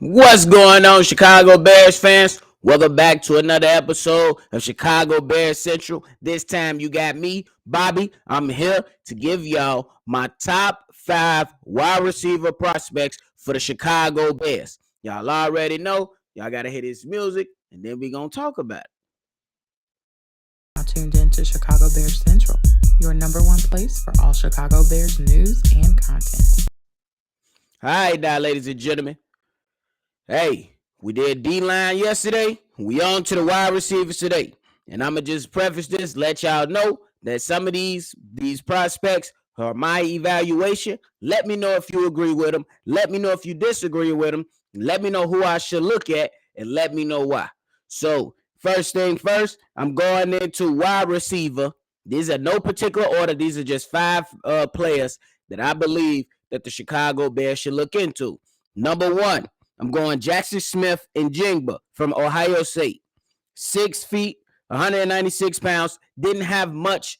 What's going on, Chicago Bears fans? Welcome back to another episode of Chicago Bears Central. This time you got me, Bobby. I'm here to give y'all my top 5 wide receiver prospects for the Chicago Bears. Y'all already know. Y'all got to hear this music, and then we going to talk about it. Now tuned in to Chicago Bears Central, your number one place for all Chicago Bears news and content. All right, now, ladies and gentlemen. Hey, we did D-line yesterday. We on to the wide receivers today. And I'm going to just preface this, let y'all know that some of these prospects are my evaluation. Let me know if you agree with them. Let me know if you disagree with them. Let me know who I should look at, and let me know why. So, first thing first, I'm going into wide receiver. These are no particular order. These are just 5 players that I believe that the Chicago Bears should look into. Number 1. I'm going Jackson Smith-Njigba from Ohio State. 6 feet, 196 pounds. Didn't have much.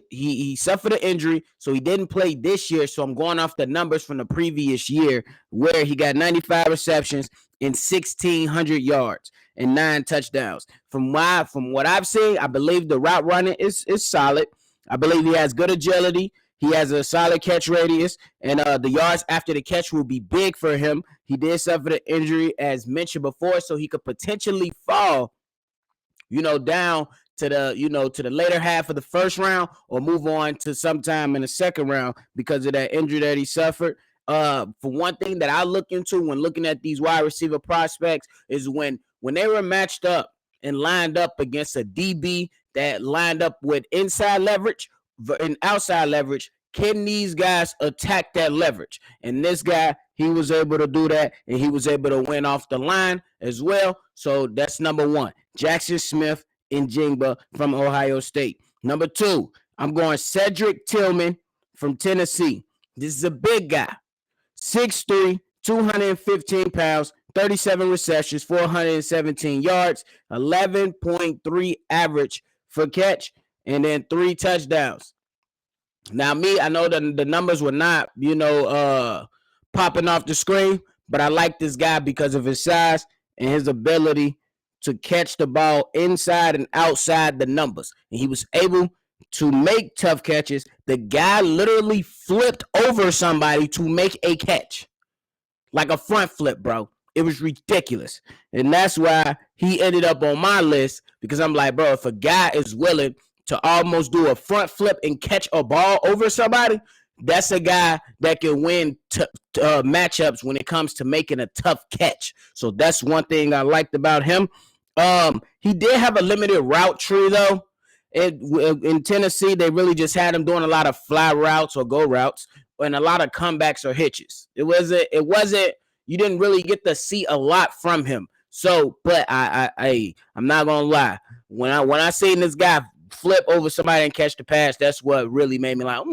He suffered an injury, so he didn't play this year. So I'm going off the numbers from the previous year where he got 95 receptions and 1,600 yards and 9 touchdowns. From what I've seen, I believe the route running is solid. I believe he has good agility. He has a solid catch radius, and the yards after the catch will be big for him. He did suffer the injury, as mentioned before, so he could potentially fall, down to the later half of the first round or move on to sometime in the second round because of that injury that he suffered. For one thing that I look into when looking at these wide receiver prospects is when they were matched up and lined up against a DB that lined up with inside leverage and outside leverage, can these guys attack that leverage? And this guy, he was able to do that, and he was able to win off the line as well. So that's number 1, Jackson Smith-Njigba from Ohio State. Number 2, I'm going Cedric Tillman from Tennessee. This is a big guy, 6'3", 215 pounds, 37 receptions, 417 yards, 11.3 average for catch, and then 3 touchdowns. Now, I know that the numbers were not, popping off the screen, but I like this guy because of his size and his ability to catch the ball inside and outside the numbers. And he was able to make tough catches. The guy literally flipped over somebody to make a catch. Like a front flip, bro. It was ridiculous. And that's why he ended up on my list, because I'm like, bro, if a guy is willing to almost do a front flip and catch a ball over somebody, that's a guy that can win matchups when it comes to making a tough catch. So that's one thing I liked about him. He did have a limited route tree, though. In Tennessee, they really just had him doing a lot of fly routes or go routes and a lot of comebacks or hitches. It wasn't. You didn't really get to see a lot from him. So, but I'm not gonna lie. When I seen this guy flip over somebody and catch the pass, that's what really made me like,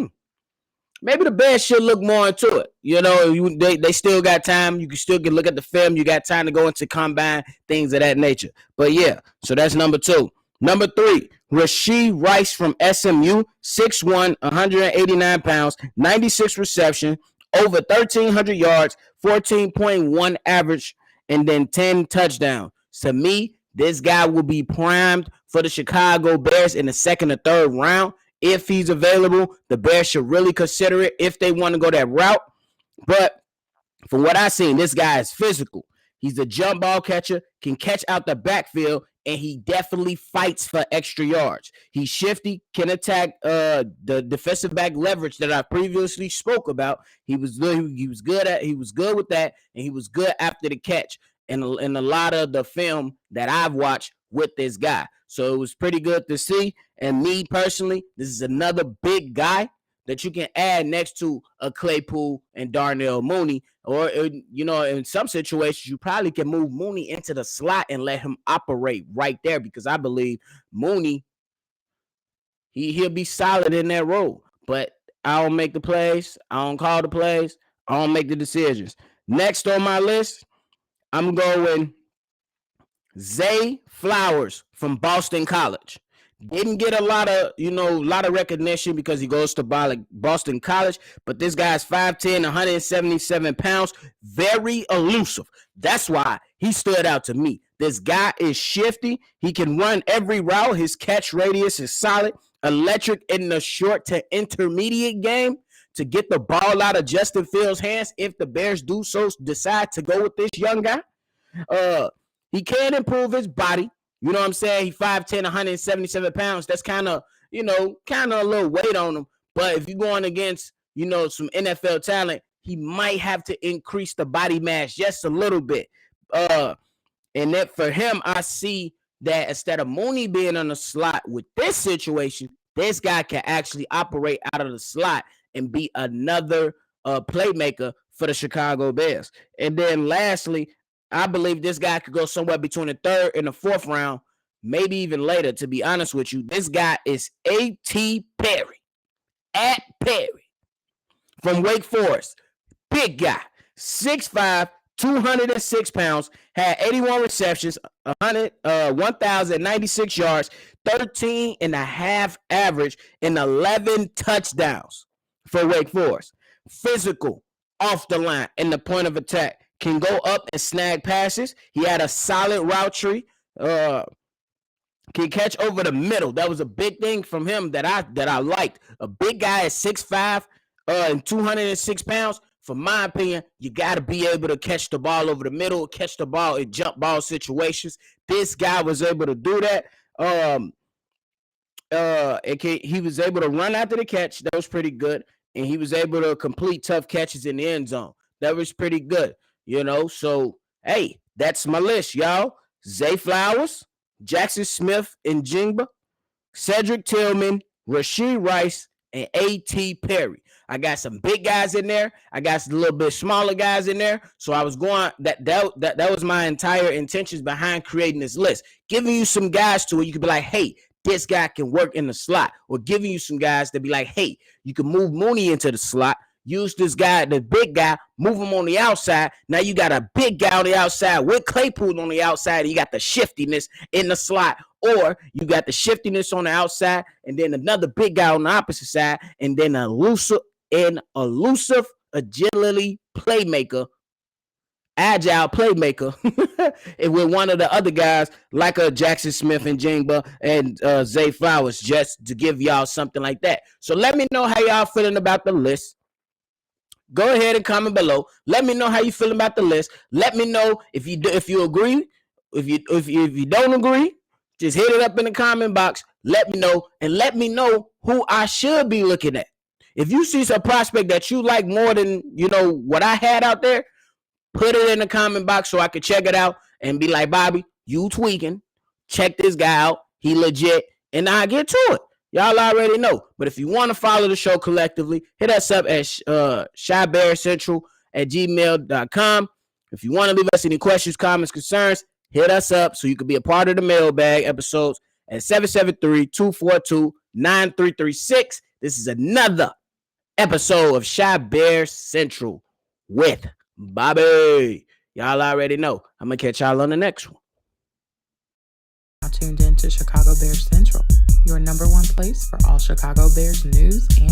maybe the Bears should look more into it. They still got time. You can still look at the film. You got time to go into combine, things of that nature. But yeah, so that's number 2. Number 3, Rasheed Rice from SMU, 6'1", 189 pounds, 96 reception, over 1,300 yards, 14.1 average, and then 10 touchdowns. To me, this guy will be primed for the Chicago Bears in the second or third round. If he's available, the Bears should really consider it if they want to go that route. But from what I've seen, this guy is physical. He's a jump ball catcher, can catch out the backfield, and he definitely fights for extra yards. He's shifty, can attack the defensive back leverage that I previously spoke about. He was good with that, and he was good after the catch. And a lot of the film that I've watched with this guy. So it was pretty good to see. And me personally, this is another big guy that you can add next to a Claypool and Darnell Mooney. Or, in some situations, you probably can move Mooney into the slot and let him operate right there, because I believe Mooney, he'll be solid in that role. But I don't make the plays. I don't call the plays. I don't make the decisions. Next on my list, I'm going Zay Flowers from Boston College. Didn't get a lot of recognition because he goes to Boston College, but this guy's 5'10", 177 pounds, very elusive. That's why he stood out to me. This guy is shifty. He can run every route. His catch radius is solid, electric in the short to intermediate game to get the ball out of Justin Fields' hands if the Bears do so decide to go with this young guy. He can improve his body. You know what I'm saying? He's 5'10", 177 pounds. That's kind of a little weight on him. But if you're going against, some NFL talent, he might have to increase the body mass just a little bit. And that for him, I see that instead of Mooney being on the slot with this situation, this guy can actually operate out of the slot and be another playmaker for the Chicago Bears. And then lastly, I believe this guy could go somewhere between the third and the fourth round, maybe even later, to be honest with you. This guy is A.T. Perry. At Perry from Wake Forest. Big guy. 6'5", 206 pounds, had 81 receptions, 1,096 yards, 13.5 average, and 11 touchdowns for Wake Forest. Physical, off the line, in the point of attack. Can go up and snag passes. He had a solid route tree. Can catch over the middle. That was a big thing from him that I liked. A big guy at 6'5", and 206 pounds. For my opinion, you got to be able to catch the ball over the middle, catch the ball in jump ball situations. This guy was able to do that. He was able to run after the catch. That was pretty good. And he was able to complete tough catches in the end zone. That was pretty good. So, hey, that's my list, y'all. Zay Flowers, Jackson Smith-Njigba, Cedric Tillman, Rasheed Rice, and A.T. Perry. I got some big guys in there. I got some little bit smaller guys in there. So I was going that was my entire intentions behind creating this list. Giving you some guys to it, you could be like, hey, this guy can work in the slot. Or giving you some guys to be like, hey, you can move Mooney into the slot. Use this guy, the big guy, move him on the outside. Now you got a big guy on the outside with Claypool on the outside. You got the shiftiness in the slot. Or you got the shiftiness on the outside and then another big guy on the opposite side and then elusive agility playmaker, agile playmaker and with one of the other guys like a Jackson Smith-Njigba and Zay Flowers, just to give y'all something like that. So let me know how y'all feeling about the list. Go ahead and comment below. Let me know how you feel about the list. Let me know if you agree. If you don't agree, just hit it up in the comment box. Let me know, and let me know who I should be looking at. If you see some prospect that you like more than what I had out there, put it in the comment box so I can check it out and be like, Bobby, you tweaking. Check this guy out. He legit, and I get to it. Y'all already know. But if you want to follow the show collectively, hit us up at shybearcentral@gmail.com. If you want to leave us any questions, comments, concerns, hit us up so you can be a part of the mailbag episodes at 773-242-9336. This is another episode of Shy Bear Central with Bobby. Y'all already know. I'm going to catch y'all on the next one. Now tuned in to Chicago Bears Central, your number one place for all Chicago Bears news and